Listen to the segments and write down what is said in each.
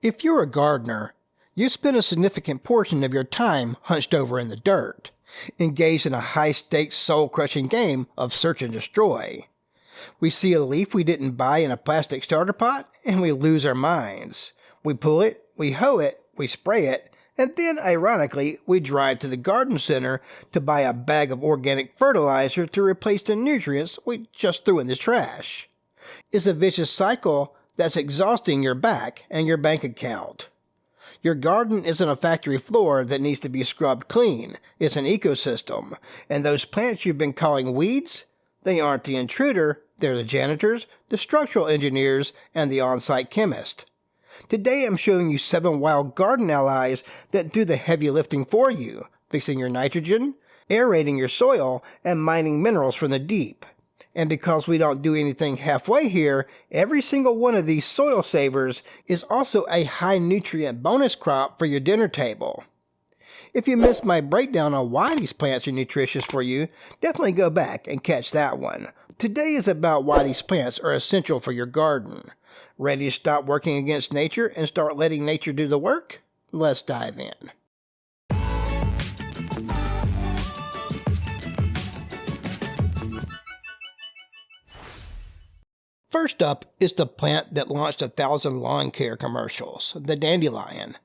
If you're a gardener, you spend a significant portion of your time hunched over in the dirt, engaged in a high-stakes, soul-crushing game of search and destroy. We see a leaf we didn't buy in a plastic starter pot, and we lose our minds. We pull it, we hoe it, we spray it, and then, ironically, we drive to the garden center to buy a bag of organic fertilizer to replace the nutrients we just threw in the trash. It's a vicious cycle that's exhausting your back and your bank account. Your garden isn't a factory floor that needs to be scrubbed clean. It's an ecosystem. And those plants you've been calling weeds, they aren't the intruder. They're the janitors, the structural engineers, and the on-site chemist. Today I'm showing you 7 wild garden allies that do the heavy lifting for you, fixing your nitrogen, aerating your soil, and mining minerals from the deep. And because we don't do anything halfway here, every single one of these soil savers is also a high nutrient bonus crop for your dinner table. If you missed my breakdown on why these plants are nutritious for you, definitely go back and catch that one. Today is about why these plants are essential for your garden. Ready to stop working against nature and start letting nature do the work? Let's dive in. First up is the plant that launched 1,000 lawn care commercials, the dandelion.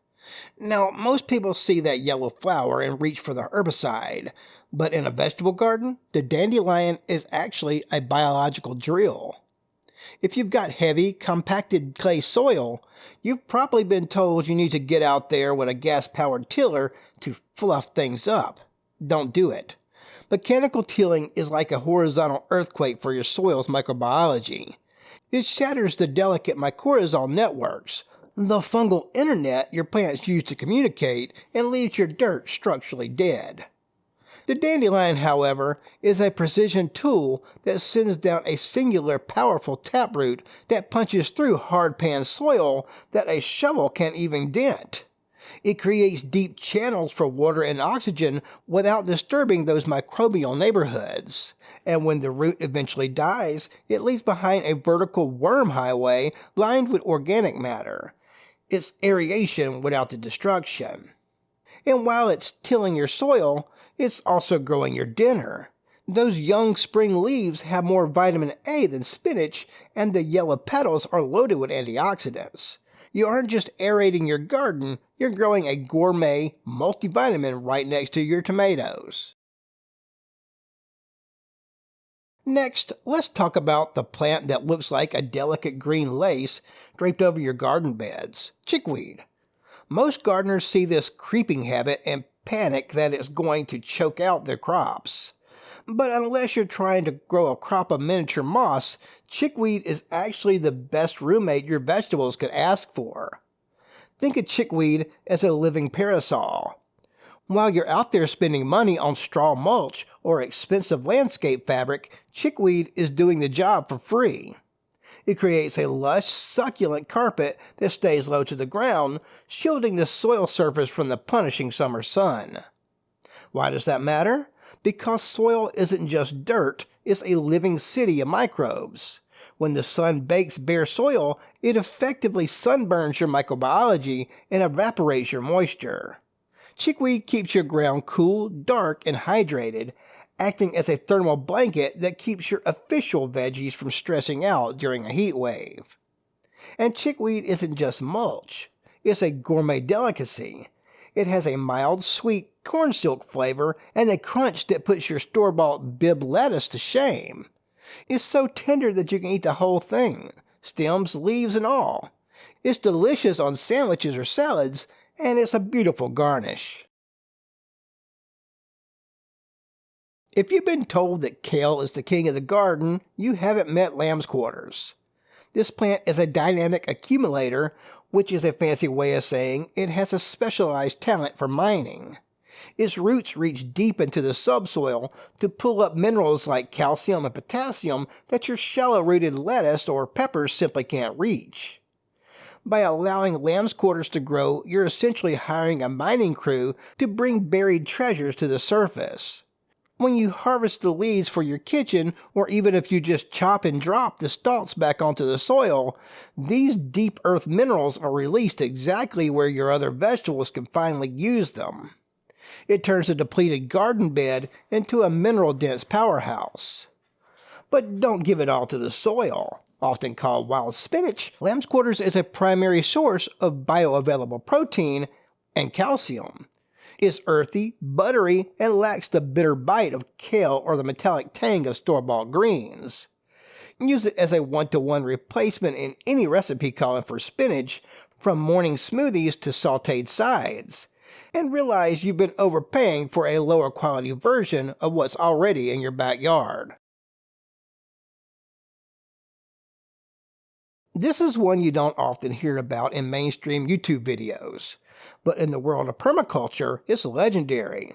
Now, most people see that yellow flower and reach for the herbicide, but in a vegetable garden, the dandelion is actually a biological drill. If you've got heavy, compacted clay soil, you've probably been told you need to get out there with a gas-powered tiller to fluff things up. Don't do it. Mechanical tilling is like a horizontal earthquake for your soil's microbiology. It shatters the delicate mycorrhizal networks, the fungal internet your plants use to communicate, and leaves your dirt structurally dead. The dandelion, however, is a precision tool that sends down a singular powerful taproot that punches through hard-pan soil that a shovel can't even dent. It creates deep channels for water and oxygen without disturbing those microbial neighborhoods. And when the root eventually dies, it leaves behind a vertical worm highway lined with organic matter. It's aeration without the destruction. And while it's tilling your soil, it's also growing your dinner. Those young spring leaves have more vitamin A than spinach, and the yellow petals are loaded with antioxidants. You aren't just aerating your garden, you're growing a gourmet multivitamin right next to your tomatoes. Next, let's talk about the plant that looks like a delicate green lace draped over your garden beds, chickweed. Most gardeners see this creeping habit and panic that it's going to choke out their crops. But unless you're trying to grow a crop of miniature moss, chickweed is actually the best roommate your vegetables could ask for. Think of chickweed as a living parasol. While you're out there spending money on straw mulch or expensive landscape fabric, chickweed is doing the job for free. It creates a lush, succulent carpet that stays low to the ground, shielding the soil surface from the punishing summer sun. Why does that matter? Because soil isn't just dirt, it's a living city of microbes. When the sun bakes bare soil, it effectively sunburns your microbiology and evaporates your moisture. Chickweed keeps your ground cool, dark, and hydrated, acting as a thermal blanket that keeps your official veggies from stressing out during a heat wave. And chickweed isn't just mulch, it's a gourmet delicacy. It has a mild, sweet corn silk flavor and a crunch that puts your store-bought Bibb lettuce to shame. It's so tender that you can eat the whole thing, stems, leaves, and all. It's delicious on sandwiches or salads, and it's a beautiful garnish. If you've been told that kale is the king of the garden, you haven't met Lambsquarters. This plant is a dynamic accumulator, which is a fancy way of saying it has a specialized talent for mining. Its roots reach deep into the subsoil to pull up minerals like calcium and potassium that your shallow-rooted lettuce or peppers simply can't reach. By allowing Lambsquarters to grow, you're essentially hiring a mining crew to bring buried treasures to the surface. When you harvest the leaves for your kitchen, or even if you just chop and drop the stalks back onto the soil, these deep earth minerals are released exactly where your other vegetables can finally use them. It turns a depleted garden bed into a mineral-dense powerhouse. But don't give it all to the soil. Often called wild spinach, Lambsquarters is a primary source of bioavailable protein and calcium. It's earthy, buttery, and lacks the bitter bite of kale or the metallic tang of store-bought greens. Use it as a one-to-one replacement in any recipe calling for spinach, from morning smoothies to sautéed sides. And realize you've been overpaying for a lower quality version of what's already in your backyard. This is one you don't often hear about in mainstream YouTube videos, but in the world of permaculture, it's legendary.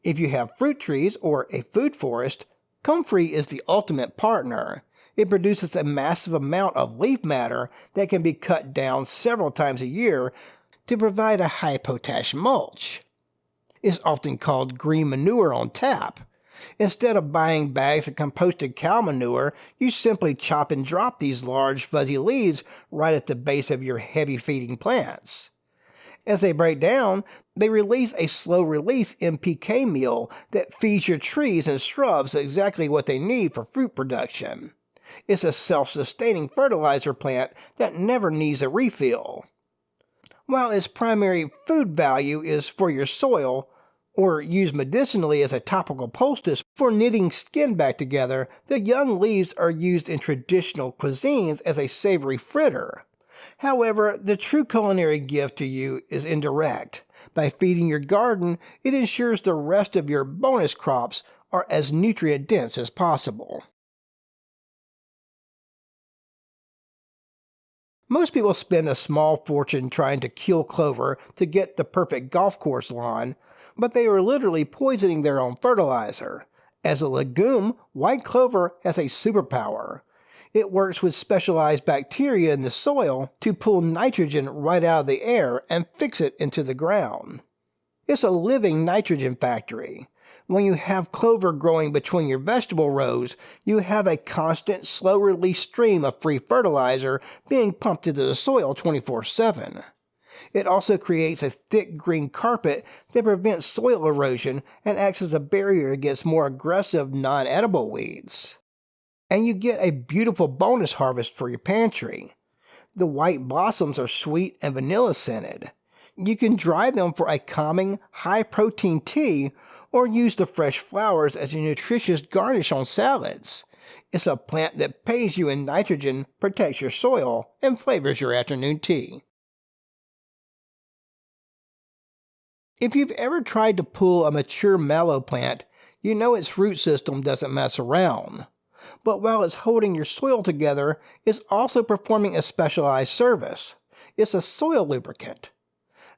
If you have fruit trees or a food forest, Comfrey is the ultimate partner. It produces a massive amount of leaf matter that can be cut down several times a year to provide a high potash mulch. It's often called green manure on tap. Instead of buying bags of composted cow manure, you simply chop and drop these large fuzzy leaves right at the base of your heavy feeding plants. As they break down, they release a slow-release NPK meal that feeds your trees and shrubs exactly what they need for fruit production. It's a self-sustaining fertilizer plant that never needs a refill. While its primary food value is for your soil, or used medicinally as a topical poultice for knitting skin back together, the young leaves are used in traditional cuisines as a savory fritter. However, the true culinary gift to you is indirect. By feeding your garden, it ensures the rest of your bonus crops are as nutrient-dense as possible. Most people spend a small fortune trying to kill clover to get the perfect golf course lawn, but they are literally poisoning their own fertilizer. As a legume, white clover has a superpower. It works with specialized bacteria in the soil to pull nitrogen right out of the air and fix it into the ground. It's a living nitrogen factory. When you have clover growing between your vegetable rows, you have a constant, slow-release stream of free fertilizer being pumped into the soil 24/7. It also creates a thick green carpet that prevents soil erosion and acts as a barrier against more aggressive non-edible weeds. And you get a beautiful bonus harvest for your pantry. The white blossoms are sweet and vanilla scented. You can dry them for a calming, high-protein tea or use the fresh flowers as a nutritious garnish on salads. It's a plant that pays you in nitrogen, protects your soil, and flavors your afternoon tea. If you've ever tried to pull a mature mallow plant, you know its root system doesn't mess around. But while it's holding your soil together, it's also performing a specialized service. It's a soil lubricant.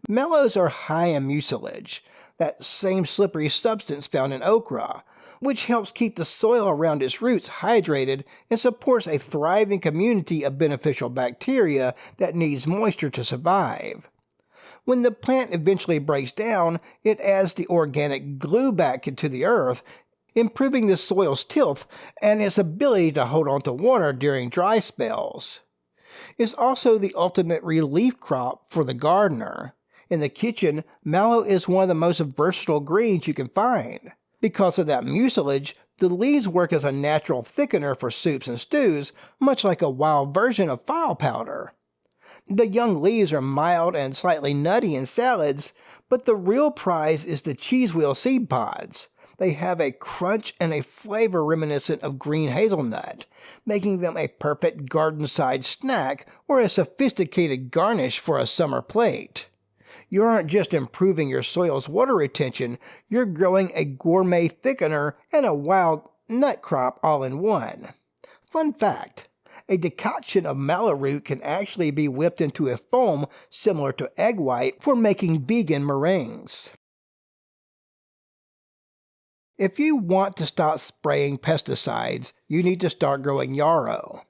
Mallows are high in mucilage, that same slippery substance found in okra, which helps keep the soil around its roots hydrated and supports a thriving community of beneficial bacteria that needs moisture to survive. When the plant eventually breaks down, it adds the organic glue back into the earth, improving the soil's tilth and its ability to hold on to water during dry spells. It's also the ultimate relief crop for the gardener. In the kitchen, mallow is one of the most versatile greens you can find. Because of that mucilage, the leaves work as a natural thickener for soups and stews, much like a wild version of file powder. The young leaves are mild and slightly nutty in salads, but the real prize is the cheese wheel seed pods. They have a crunch and a flavor reminiscent of green hazelnut, making them a perfect garden-side snack or a sophisticated garnish for a summer plate. You aren't just improving your soil's water retention, you're growing a gourmet thickener and a wild nut crop all in one. Fun fact, a decoction of mallow root can actually be whipped into a foam similar to egg white for making vegan meringues. If you want to stop spraying pesticides, you need to start growing yarrow.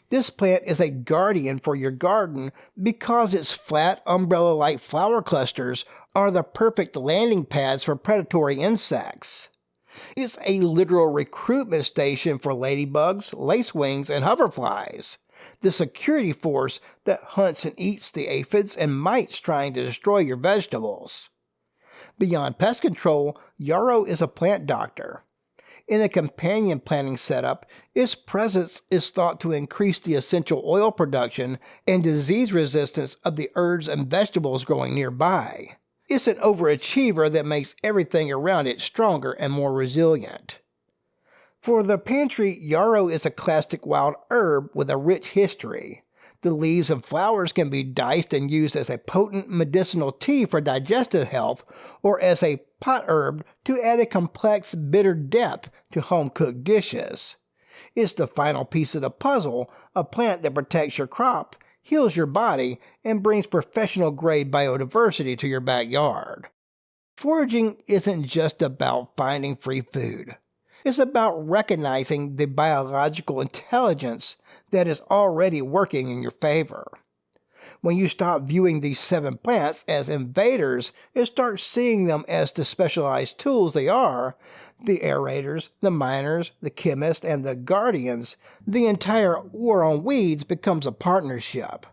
This plant is a guardian for your garden because its flat, umbrella-like flower clusters are the perfect landing pads for predatory insects. It's a literal recruitment station for ladybugs, lacewings, and hoverflies, the security force that hunts and eats the aphids and mites trying to destroy your vegetables. Beyond pest control, Yarrow is a plant doctor. In a companion planting setup, its presence is thought to increase the essential oil production and disease resistance of the herbs and vegetables growing nearby. It's an overachiever that makes everything around it stronger and more resilient. For the pantry, yarrow is a classic wild herb with a rich history. The leaves and flowers can be diced and used as a potent medicinal tea for digestive health or as a pot herb to add a complex bitter depth to home-cooked dishes. It's the final piece of the puzzle, a plant that protects your crop, heals your body, and brings professional-grade biodiversity to your backyard. Foraging isn't just about finding free food. It's about recognizing the biological intelligence that is already working in your favor. When you stop viewing these 7 plants as invaders and start seeing them as the specialized tools they are, the aerators, the miners, the chemists, and the guardians, the entire war on weeds becomes a partnership.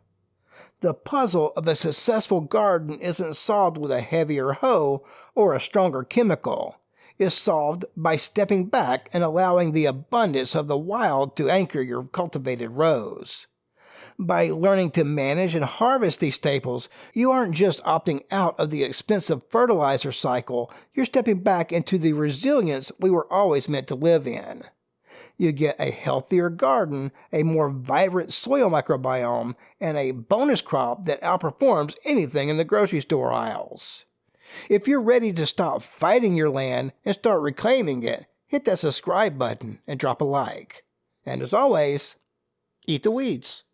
The puzzle of a successful garden isn't solved with a heavier hoe or a stronger chemical. It's solved by stepping back and allowing the abundance of the wild to anchor your cultivated rows. By learning to manage and harvest these staples, you aren't just opting out of the expensive fertilizer cycle, you're stepping back into the resilience we were always meant to live in. You get a healthier garden, a more vibrant soil microbiome, and a bonus crop that outperforms anything in the grocery store aisles. If you're ready to stop fighting your land and start reclaiming it, hit that subscribe button and drop a like. And as always, eat the weeds.